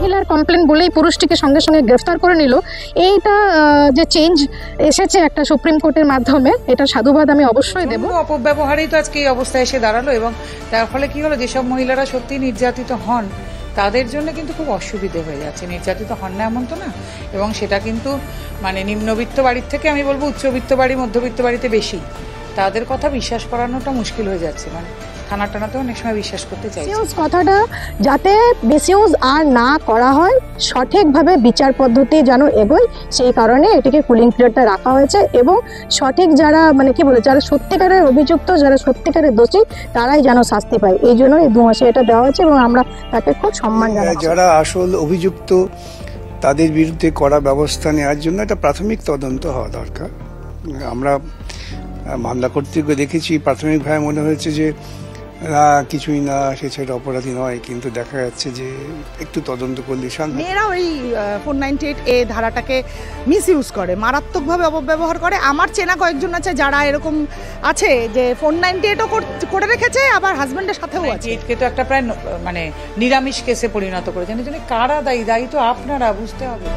মহিলার কমপ্লেন বলেই পুরুষটিকে সঙ্গে সঙ্গে গ্রেফতার করে নিল, এইটা যে চেঞ্জ এসেছে একটা সুপ্রিম কোর্টের মাধ্যমে, এটা সাধুবাদ আমি অবশ্যই দেব। অপব্যবহারেই তো আজকে এই অবস্থায় এসে দাঁড়ালো, এবং তার ফলে কি হলো, যেসব মহিলারা সত্যি নির্যাতিত হন তাদের জন্য কিন্তু খুব অসুবিধে হয়ে যাচ্ছে। নির্যাতিত হন না এমন তো না, এবং সেটা কিন্তু মানে নিম্নবিত্ত বাড়ির থেকে আমি বলবো উচ্চবিত্ত বাড়ি, মধ্যবিত্ত বাড়িতে বেশি, তাদের কথা বিশ্বাস করানোটা মুশকিল হয়ে যাচ্ছে। মানে থানা টানাতেও অনেক সময় বিশ্বাস করতে চাই। কথাটা যাতে মিসইউজ আর না করা হয়, সঠিকভাবে বিচার পদ্ধতি যেন এগোয়, সেই কারণে এটিকে কুলিং পিরিয়ডটা রাখা হয়েছে, এবং সঠিক যারা মানে কি বলে যারা সত্যিকারের অভিযুক্ত, যারা সত্যিকারের দোষী, তারাই যেন শাস্তি পায়, এই জন্য এই 2 মাসে এটা দেওয়া হয়েছে, এবং আমরা তাকে খুব সম্মান জানাই। যারা আসল অভিযুক্ত তাদের বিরুদ্ধে কড়া ব্যবস্থা নেওয়ার জন্য একটা প্রাথমিক তদন্ত হওয়া দরকার। আমরা মামলা কর্তৃপক্ষ দেখেছি, প্রাথমিকভাবে মনে হয়েছে যে কিছুই না, সে ছেলে অপরাধী নয়, কিন্তু দেখা যাচ্ছে যে একটু তদন্ত করলে মেয়েরা ওই 498A ধারাটাকে মিসইউজ করে, মারাত্মকভাবে অপব্যবহার করে। আমার চেনা কয়েকজন আছে যারা এরকম আছে যে 498ও করে রেখেছে, আবার হাজবেন্ডের সাথেও আছে। এটকে তো একটা প্রায় মানে নিরামিষ কেসে পরিণত করেছেন। কারা দায়ী? দায়ী তো আপনারা, বুঝতে হবে।